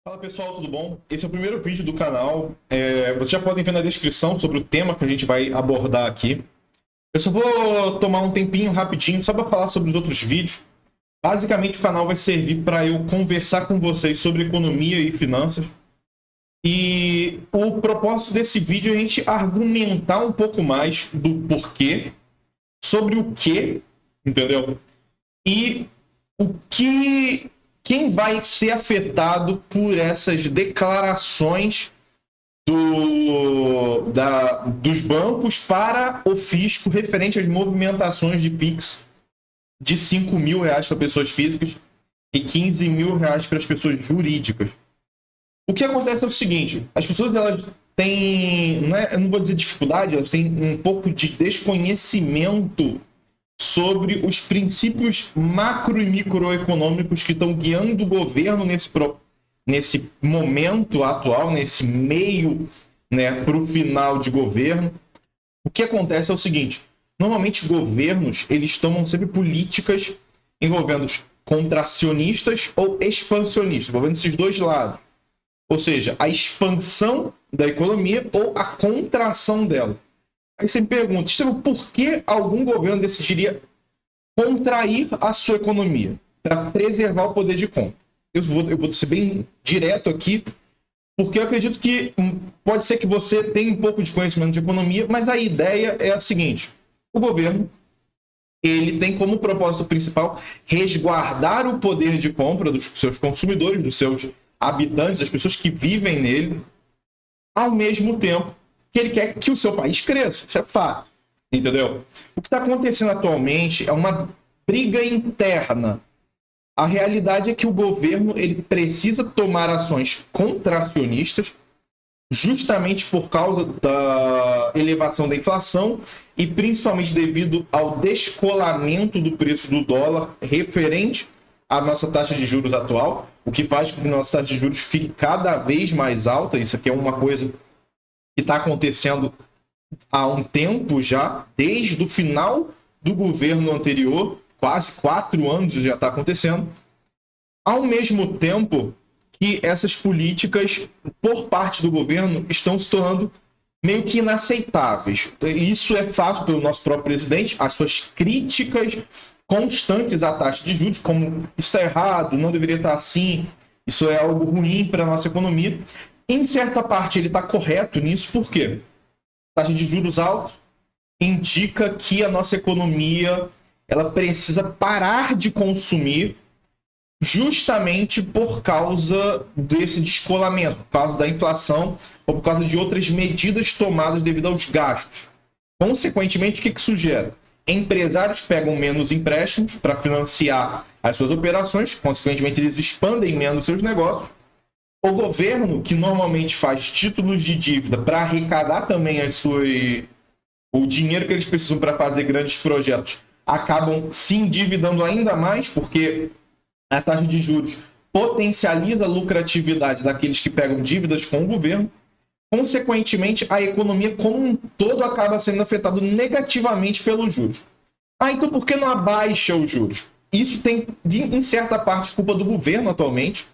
Fala pessoal, tudo bom? Esse é o primeiro vídeo do canal. Vocês já podem ver na descrição sobre o tema que a gente vai abordar aqui. Eu só vou tomar um tempinho rapidinho só para falar sobre os outros vídeos. Basicamente, o canal vai servir para eu conversar com vocês sobre economia e finanças. E o propósito desse vídeo é a gente argumentar um pouco mais do porquê, sobre o que, entendeu? E o que, quem vai ser afetado por essas declarações dos bancos para o fisco referente às movimentações de PIX de 5 mil reais para pessoas físicas e 15 mil reais para as pessoas jurídicas. O que acontece é o seguinte: as pessoas elas têm, eu não vou dizer dificuldade, elas têm um pouco de desconhecimento sobre os princípios macro e microeconômicos que estão guiando o governo nesse momento atual, nesse meio, para o final de governo. O que acontece é o seguinte: normalmente governos eles tomam sempre políticas envolvendo os contracionistas ou expansionistas, envolvendo esses dois lados. Ou seja, a expansão da economia ou a contração dela. Aí você me pergunta, Estevão, por que algum governo decidiria contrair a sua economia para preservar o poder de compra? Eu vou ser bem direto aqui, porque eu acredito que pode ser que você tenha um pouco de conhecimento de economia, mas a ideia é a seguinte: o governo ele tem como propósito principal resguardar o poder de compra dos seus consumidores, dos seus habitantes, das pessoas que vivem nele, ao mesmo tempo que ele quer que o seu país cresça. Isso é fato, entendeu? O que está acontecendo atualmente é uma briga interna. A realidade é que o governo ele precisa tomar ações contracionistas justamente por causa da elevação da inflação e principalmente devido ao descolamento do preço do dólar referente à nossa taxa de juros atual, o que faz com que a nossa taxa de juros fique cada vez mais alta. Isso aqui é uma coisa que está acontecendo há um tempo já, desde o final do governo anterior, quase 4 anos já está acontecendo, ao mesmo tempo que essas políticas, por parte do governo, estão se tornando meio que inaceitáveis. Isso é fato pelo nosso próprio presidente, as suas críticas constantes à taxa de juros, como está errado, não deveria estar assim, isso é algo ruim para a nossa economia. Em certa parte, ele está correto nisso, por quê? Taxa de juros alta indica que a nossa economia ela precisa parar de consumir justamente por causa desse descolamento, por causa da inflação ou por causa de outras medidas tomadas devido aos gastos. Consequentemente, o que isso gera? Empresários pegam menos empréstimos para financiar as suas operações, consequentemente, eles expandem menos seus negócios. O governo, que normalmente faz títulos de dívida para arrecadar também o dinheiro que eles precisam para fazer grandes projetos, acabam se endividando ainda mais, porque a taxa de juros potencializa a lucratividade daqueles que pegam dívidas com o governo. Consequentemente, a economia como um todo acaba sendo afetada negativamente pelos juros. Então por que não abaixa os juros? Isso tem, em certa parte, culpa do governo atualmente,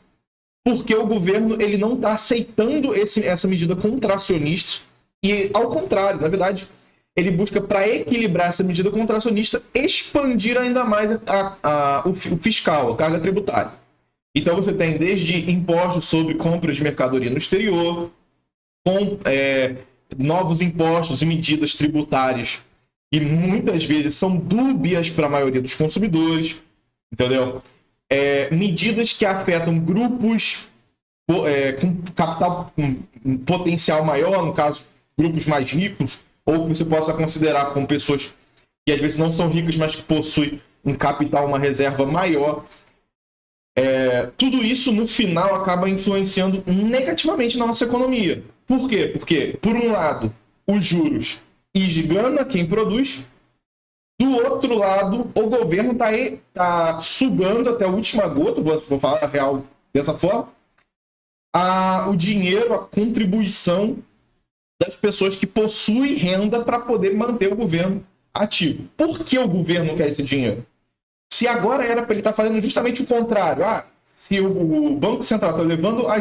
porque o governo ele não está aceitando essa medida contracionista e, ao contrário, na verdade, ele busca, para equilibrar essa medida contracionista, expandir ainda mais o fiscal, a carga tributária. Então você tem desde impostos sobre compras de mercadoria no exterior, com novos impostos e medidas tributárias que muitas vezes são dúbias para a maioria dos consumidores, entendeu? Medidas que afetam grupos com capital, com um potencial maior, no caso, grupos mais ricos, ou que você possa considerar como pessoas que às vezes não são ricas, mas que possuem um capital, uma reserva maior. Tudo isso, no final, acaba influenciando negativamente na nossa economia. Por quê? Porque, por um lado, os juros esgana quem produz. Do outro lado, o governo está sugando até a última gota, vou falar a real dessa forma, o dinheiro, a contribuição das pessoas que possuem renda para poder manter o governo ativo. Por que o governo quer esse dinheiro? Se agora era para ele estar fazendo justamente o contrário, se o Banco Central está levando a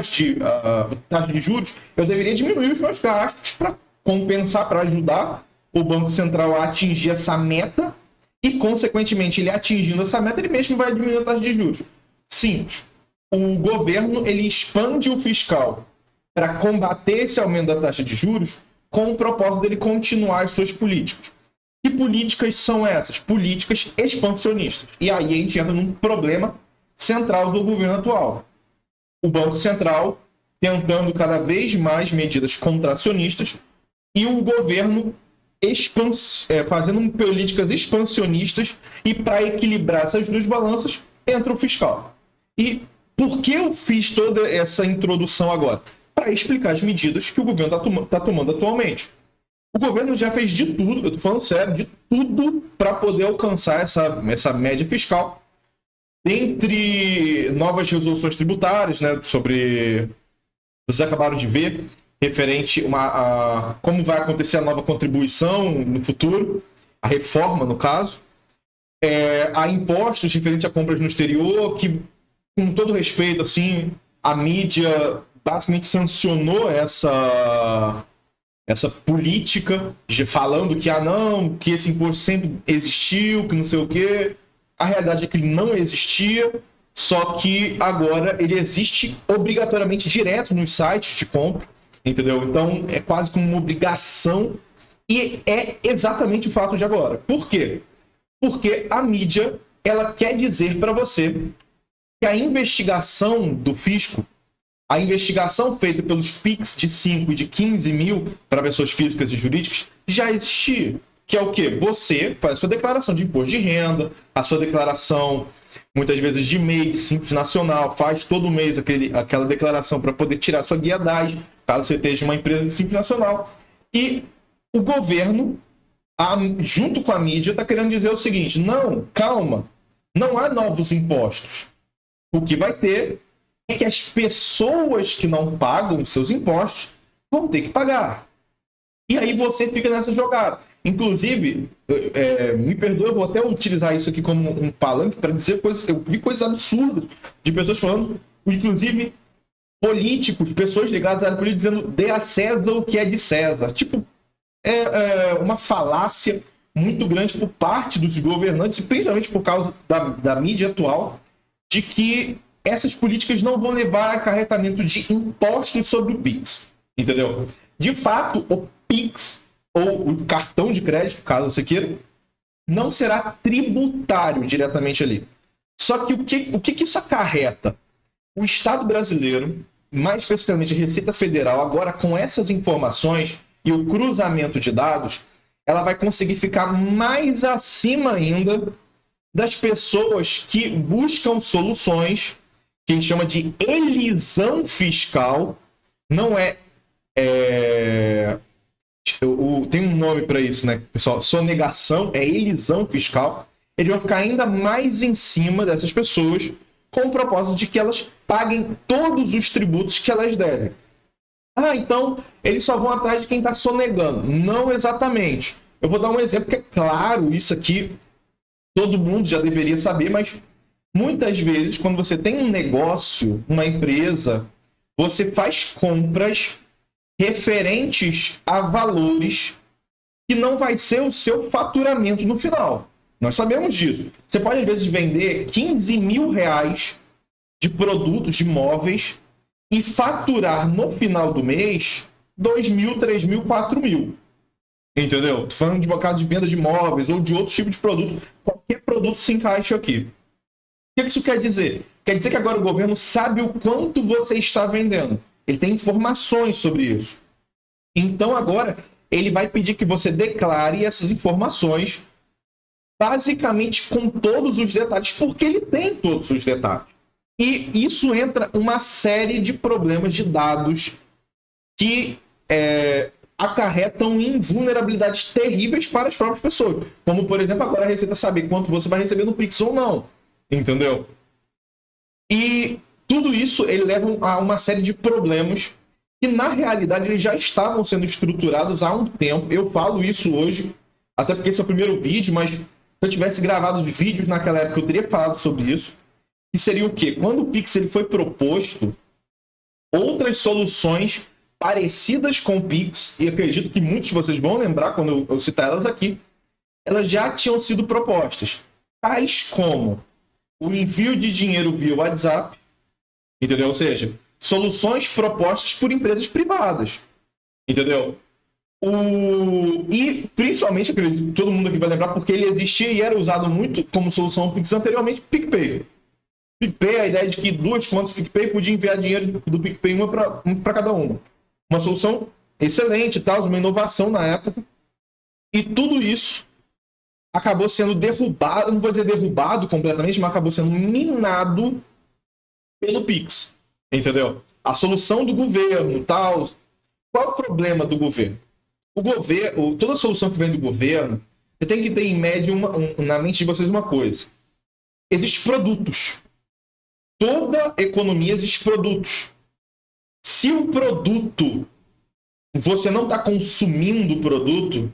taxa de juros, eu deveria diminuir os meus gastos para compensar, para ajudar o Banco Central a atingir essa meta e, consequentemente, ele atingindo essa meta, ele mesmo vai diminuir a taxa de juros. Simples. O governo ele expande o fiscal para combater esse aumento da taxa de juros com o propósito dele continuar as suas políticas. Que políticas são essas? Políticas expansionistas. E aí a gente entra num problema central do governo atual. O Banco Central tentando cada vez mais medidas contracionistas e o governo fazendo políticas expansionistas, e para equilibrar essas duas balanças entra o fiscal. E por que eu fiz toda essa introdução agora? Para explicar as medidas que o governo está tomando atualmente. O governo já fez de tudo, eu estou falando sério, de tudo para poder alcançar essa média fiscal. Entre novas resoluções tributárias, né, sobre... Vocês acabaram de ver, referente a como vai acontecer a nova contribuição no futuro, a reforma, no caso. Há impostos referente a compras no exterior, que, com todo respeito, assim, a mídia basicamente sancionou essa política, falando que, não, que esse imposto sempre existiu, que não sei o quê. A realidade é que ele não existia, só que agora ele existe obrigatoriamente direto nos sites de compra, entendeu? Então é quase como uma obrigação, e é exatamente o fato de agora. Por quê? Porque a mídia, ela quer dizer para você que a investigação do fisco, a investigação feita pelos PIX de 5 e de 15 mil para pessoas físicas e jurídicas já existia. Que é o quê? Você faz a sua declaração de imposto de renda, a sua declaração, muitas vezes, de MEI, de Simples Nacional, faz todo mês aquela declaração para poder tirar sua guia DAS, caso você esteja uma empresa de Simples Nacional. E o governo, junto com a mídia, está querendo dizer o seguinte: não, calma, não há novos impostos. O que vai ter é que as pessoas que não pagam seus impostos vão ter que pagar. E aí você fica nessa jogada. Inclusive, me perdoe, eu vou até utilizar isso aqui como um palanque para dizer coisas. Eu vi coisas absurdas de pessoas falando, inclusive políticos, pessoas ligadas à área política, dizendo: dê a César o que é de César. Tipo, uma falácia muito grande por parte dos governantes, principalmente por causa da mídia atual, de que essas políticas não vão levar a acarretamento de impostos sobre o PIX. Entendeu? De fato, o PIX, ou o cartão de crédito, caso você queira, não será tributário diretamente ali. Só que o que isso acarreta? O Estado brasileiro, mais especificamente a Receita Federal, agora com essas informações e o cruzamento de dados, ela vai conseguir ficar mais acima ainda das pessoas que buscam soluções, que a gente chama de elisão fiscal. Não tem um nome para isso, né, pessoal? Sonegação, elisão fiscal. Eles vão ficar ainda mais em cima dessas pessoas, com o propósito de que elas paguem todos os tributos que elas devem. Então eles só vão atrás de quem está sonegando. Não exatamente. Eu vou dar um exemplo que é claro, isso aqui todo mundo já deveria saber, mas muitas vezes, quando você tem um negócio, uma empresa, você faz compras referentes a valores que não vai ser o seu faturamento no final. Nós sabemos disso. Você pode, às vezes, vender 15 mil reais de produtos, de móveis, e faturar no final do mês 2 mil, 3 mil, 4 mil. Entendeu? Tô falando de bocado de venda de móveis ou de outro tipo de produto. Qualquer produto se encaixa aqui. O que isso quer dizer? Quer dizer que agora o governo sabe o quanto você está vendendo. Ele tem informações sobre isso. Então agora ele vai pedir que você declare essas informações basicamente com todos os detalhes, porque ele tem todos os detalhes. E isso entra uma série de problemas de dados que acarretam em vulnerabilidades terríveis para as próprias pessoas. Como, por exemplo, agora a Receita saber quanto você vai receber no Pix ou não. Entendeu? E tudo isso ele leva a uma série de problemas que, na realidade, eles já estavam sendo estruturados há um tempo. Eu falo isso hoje, até porque esse é o primeiro vídeo, mas se eu tivesse gravado os vídeos naquela época, eu teria falado sobre isso. que seria o quê? Quando o Pix ele foi proposto, outras soluções parecidas com o Pix, e acredito que muitos de vocês vão lembrar quando eu citar elas aqui, elas já tinham sido propostas, tais como o envio de dinheiro via WhatsApp, entendeu? Ou seja, soluções propostas por empresas privadas, entendeu? E principalmente, acredito que todo mundo aqui vai lembrar, porque ele existia e era usado muito como solução Pix anteriormente, PicPay. PicPay, a ideia de que duas contas do PicPay podiam enviar dinheiro do PicPay uma para cada uma. Uma solução excelente, tal, uma inovação na época. E tudo isso acabou sendo derrubado, não vou dizer derrubado completamente, mas acabou sendo minado pelo Pix. Entendeu? A solução do governo, tal. Qual é o problema do governo? O governo, toda solução que vem do governo, você tem que ter em média na mente de vocês uma coisa. Existem produtos. Toda economia existe produtos. Se o produto, você não está consumindo o produto,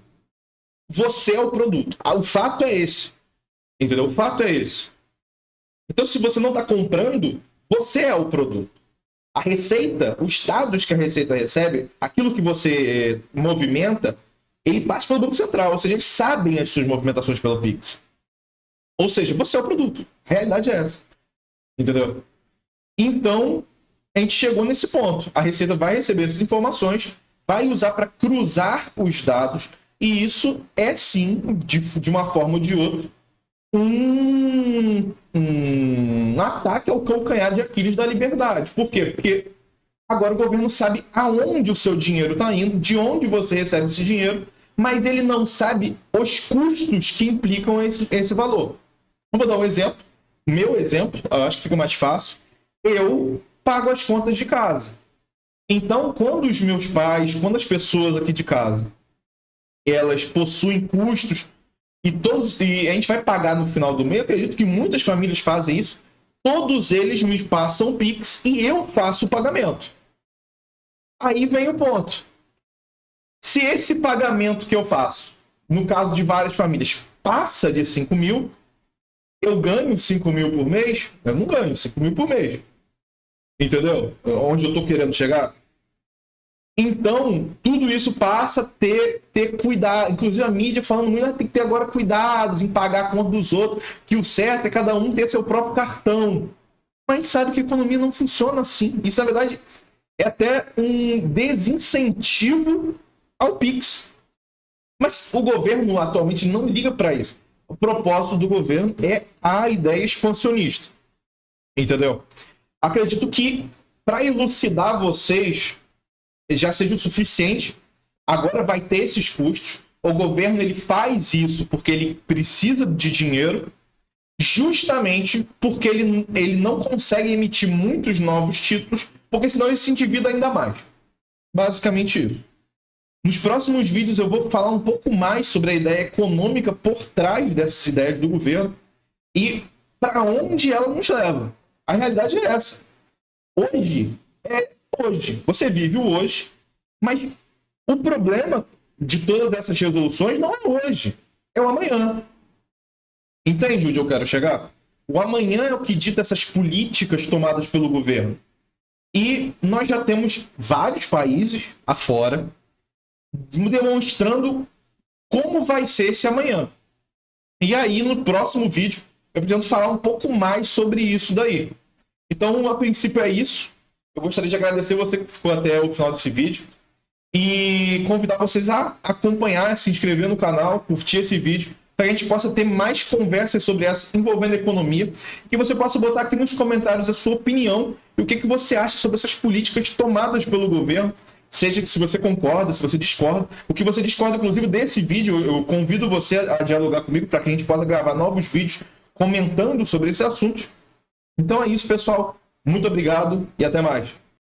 você é o produto. O fato é esse. Entendeu? O fato é esse. Então, se você não está comprando, você é o produto. A receita, os dados que a receita recebe, aquilo que você movimenta, ele passa pelo Banco Central. Ou seja, eles sabem as suas movimentações pelo Pix. Ou seja, você é o produto. A realidade é essa. Entendeu? Então, a gente chegou nesse ponto. A Receita vai receber essas informações, vai usar para cruzar os dados, e isso é sim, de uma forma ou de outra, um ataque ao calcanhar de Aquiles da liberdade. Por quê? Porque agora o governo sabe aonde o seu dinheiro está indo, de onde você recebe esse dinheiro, mas ele não sabe os custos que implicam esse valor. Vou dar um exemplo. Meu exemplo, eu acho que fica mais fácil. Eu pago as contas de casa. Então, quando os meus pais, quando as pessoas aqui de casa, elas possuem custos e a gente vai pagar no final do mês, eu acredito que muitas famílias fazem isso, todos eles me passam o Pix e eu faço o pagamento. Aí vem o ponto. Se esse pagamento que eu faço, no caso de várias famílias, passa de 5 mil, eu ganho 5 mil por mês? Eu não ganho 5 mil por mês. Entendeu? Onde eu estou querendo chegar? Então, tudo isso passa a ter cuidado. Inclusive a mídia falando muito, tem que ter agora cuidados em pagar a conta dos outros, que o certo é cada um ter seu próprio cartão. Mas a gente sabe que a economia não funciona assim. Isso, na verdade, é até um desincentivo ao Pix. Mas o governo atualmente não liga para isso. O propósito do governo é a ideia expansionista. Entendeu? Acredito que, para elucidar vocês, já seja o suficiente. Agora vai ter esses custos. O governo ele faz isso porque ele precisa de dinheiro, justamente porque ele não consegue emitir muitos novos títulos, porque senão ele se endivida ainda mais. Basicamente isso. Nos próximos vídeos eu vou falar um pouco mais sobre a ideia econômica por trás dessas ideias do governo e para onde ela nos leva. A realidade é essa. Hoje é hoje. Você vive o hoje, mas o problema de todas essas resoluções não é hoje, é o amanhã. Entende onde eu quero chegar? O amanhã é o que dita essas políticas tomadas pelo governo. E nós já temos vários países afora demonstrando como vai ser esse amanhã. E aí, no próximo vídeo, eu pretendo falar um pouco mais sobre isso daí. Então, a princípio é isso. Eu gostaria de agradecer você que ficou até o final desse vídeo e convidar vocês a acompanhar, se inscrever no canal, curtir esse vídeo, para que a gente possa ter mais conversas sobre essa envolvendo a economia, que você possa botar aqui nos comentários a sua opinião e o que você acha sobre essas políticas tomadas pelo governo, seja se você concorda, se você discorda. O que você discorda, inclusive, desse vídeo, eu convido você a dialogar comigo para que a gente possa gravar novos vídeos comentando sobre esse assunto. Então é isso, pessoal. Muito obrigado e até mais.